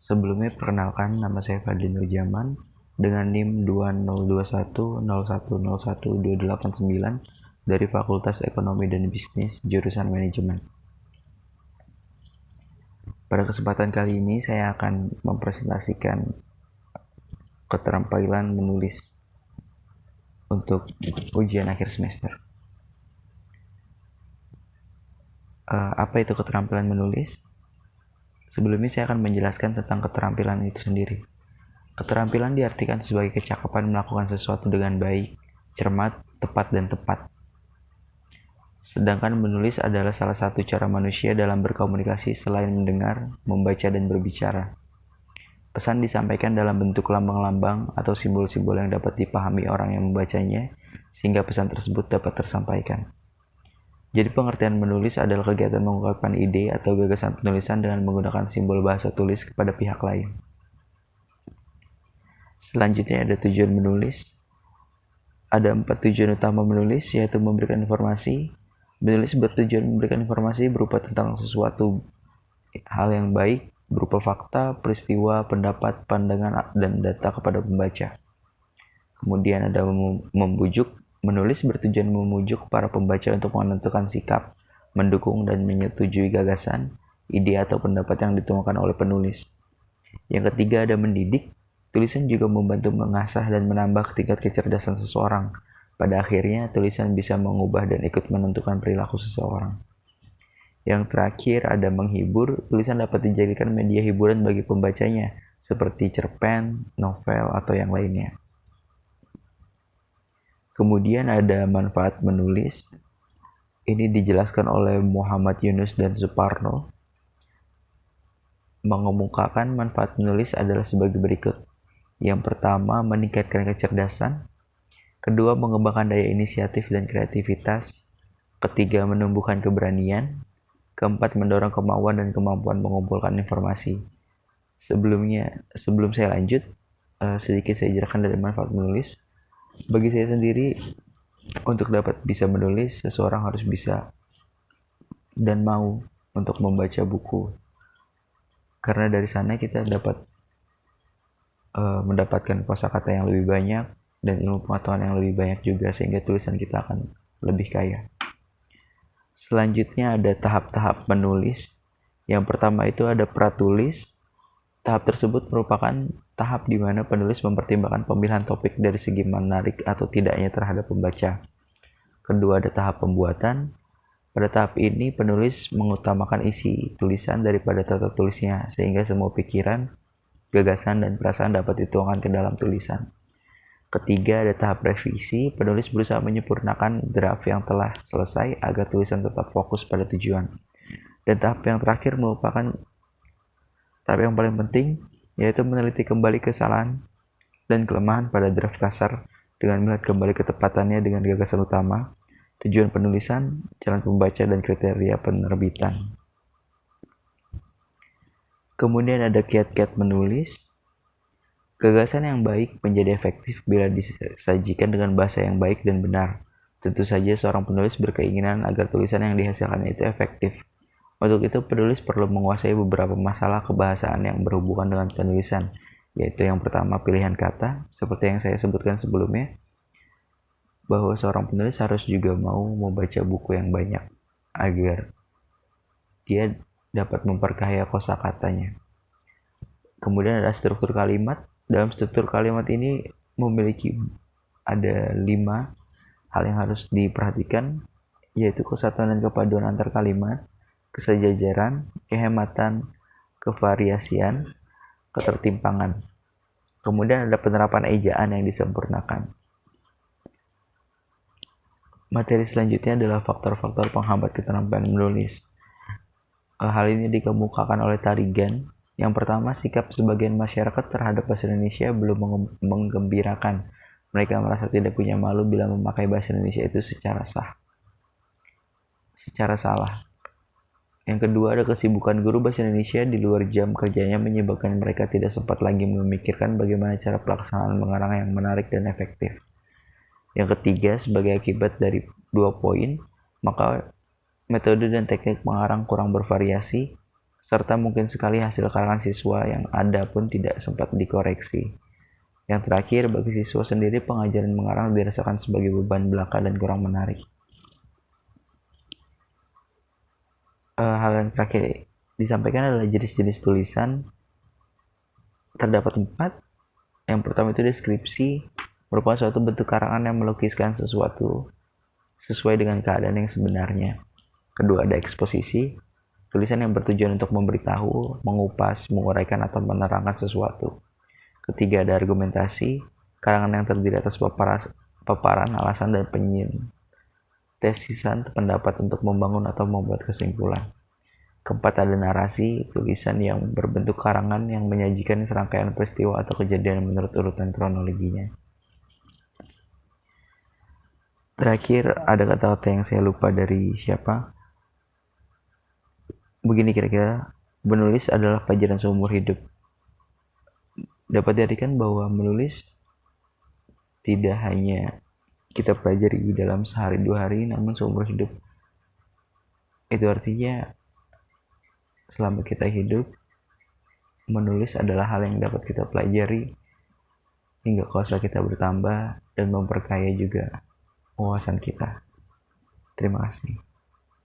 Sebelumnya perkenalkan, nama saya Fadli Nurjaman dengan NIM 202101012289 dari Fakultas Ekonomi dan Bisnis jurusan Manajemen. Pada kesempatan kali ini saya akan mempresentasikan keterampilan menulis untuk ujian akhir semester. Apa itu keterampilan menulis? Sebelumnya saya akan menjelaskan tentang keterampilan itu sendiri. Keterampilan diartikan sebagai kecakapan melakukan sesuatu dengan baik, cermat, tepat, dan tepat. Sedangkan menulis adalah salah satu cara manusia dalam berkomunikasi selain mendengar, membaca, dan berbicara. Pesan disampaikan dalam bentuk lambang-lambang atau simbol-simbol yang dapat dipahami orang yang membacanya, sehingga pesan tersebut dapat tersampaikan. Jadi pengertian menulis adalah kegiatan mengungkapkan ide atau gagasan penulisan dengan menggunakan simbol bahasa tulis kepada pihak lain. Selanjutnya ada tujuan menulis. Ada 4 tujuan utama menulis, yaitu memberikan informasi. Menulis bertujuan memberikan informasi berupa tentang sesuatu hal yang baik, berupa fakta, peristiwa, pendapat, pandangan, dan data kepada pembaca. Kemudian ada membujuk. Menulis bertujuan memujuk para pembaca untuk menentukan sikap, mendukung, dan menyetujui gagasan, ide, atau pendapat yang dituangkan oleh penulis. Yang ketiga ada mendidik. Tulisan juga membantu mengasah dan menambah tingkat kecerdasan seseorang. Pada akhirnya, tulisan bisa mengubah dan ikut menentukan perilaku seseorang. Yang terakhir ada menghibur. Tulisan dapat dijadikan media hiburan bagi pembacanya, seperti cerpen, novel, atau yang lainnya. Kemudian ada manfaat menulis. Ini dijelaskan oleh Muhammad Yunus dan Suparno. Mengemukakan manfaat menulis adalah sebagai berikut. Yang pertama, meningkatkan kecerdasan. Kedua, mengembangkan daya inisiatif dan kreativitas. Ketiga, menumbuhkan keberanian. Keempat, mendorong kemauan dan kemampuan mengumpulkan informasi. Sebelum saya lanjut, sedikit saya jelaskan dari manfaat menulis. Bagi saya sendiri, untuk dapat bisa menulis, seseorang harus bisa dan mau untuk membaca buku. Karena dari sana kita dapat mendapatkan kosakata yang lebih banyak dan ilmu pengetahuan yang lebih banyak juga, sehingga tulisan kita akan lebih kaya. Selanjutnya ada tahap-tahap menulis. Yang pertama itu ada pratulis. Tahap tersebut merupakan tahap di mana penulis mempertimbangkan pemilihan topik dari segi menarik atau tidaknya terhadap pembaca. Kedua ada tahap pembuatan. Pada tahap ini penulis mengutamakan isi tulisan daripada tata tulisnya, sehingga semua pikiran, gagasan, dan perasaan dapat dituangkan ke dalam tulisan. Ketiga ada tahap revisi. Penulis berusaha menyempurnakan draft yang telah selesai agar tulisan tetap fokus pada tujuan. Dan tahap yang terakhir merupakan tahap yang paling penting, yaitu meneliti kembali kesalahan dan kelemahan pada draft kasar dengan melihat kembali ketepatannya dengan gagasan utama, tujuan penulisan, jalan pembaca, dan kriteria penerbitan. Kemudian ada kiat-kiat menulis. Gagasan yang baik menjadi efektif bila disajikan dengan bahasa yang baik dan benar. Tentu saja seorang penulis berkeinginan agar tulisan yang dihasilkan itu efektif. Untuk itu, penulis perlu menguasai beberapa masalah kebahasaan yang berhubungan dengan penulisan, yaitu yang pertama pilihan kata, seperti yang saya sebutkan sebelumnya, bahwa seorang penulis harus juga mau membaca buku yang banyak agar dia dapat memperkaya kosakatanya. Kemudian ada struktur kalimat. Dalam struktur kalimat ini memiliki ada 5 hal yang harus diperhatikan, yaitu kesatuan dan kepaduan antar kalimat, kesejajaran, kehematan, kevariasian, ketertimpangan. Kemudian ada penerapan ejaan yang disempurnakan. Materi selanjutnya adalah faktor-faktor penghambat keterampilan menulis. Hal ini dikemukakan oleh Tarigan. Yang pertama, sikap sebagian masyarakat terhadap bahasa Indonesia belum menggembirakan. Mereka merasa tidak punya malu bila memakai bahasa Indonesia itu secara salah. Yang kedua, ada kesibukan guru bahasa Indonesia di luar jam kerjanya menyebabkan mereka tidak sempat lagi memikirkan bagaimana cara pelaksanaan mengarang yang menarik dan efektif. Yang ketiga, sebagai akibat dari 2 poin, maka metode dan teknik mengarang kurang bervariasi. serta mungkin sekali hasil karangan siswa yang ada pun tidak sempat dikoreksi. Yang terakhir, bagi siswa sendiri pengajaran mengarang dirasakan sebagai beban belaka dan kurang menarik. Hal yang terakhir disampaikan adalah jenis-jenis tulisan. Terdapat 4. Yang pertama itu deskripsi, merupakan suatu bentuk karangan yang melukiskan sesuatu sesuai dengan keadaan yang sebenarnya. Kedua, ada eksposisi, tulisan yang bertujuan untuk memberitahu, mengupas, menguraikan atau menerangkan sesuatu. Ketiga, ada argumentasi, karangan yang terdiri atas paparan, alasan, dan tesisan pendapat untuk membangun atau membuat kesimpulan. Keempat, ada narasi, tulisan yang berbentuk karangan yang menyajikan serangkaian peristiwa atau kejadian menurut urutan kronologinya. Terakhir, ada kata-kata yang saya lupa dari siapa. Begini kira-kira, menulis adalah pelajaran seumur hidup. Dapat diartikan bahwa menulis tidak hanya kita pelajari dalam sehari 2 hari, namun seumur hidup. Itu artinya selama kita hidup, menulis adalah hal yang dapat kita pelajari hingga kuasa kita bertambah dan memperkaya juga wawasan kita. Terima kasih.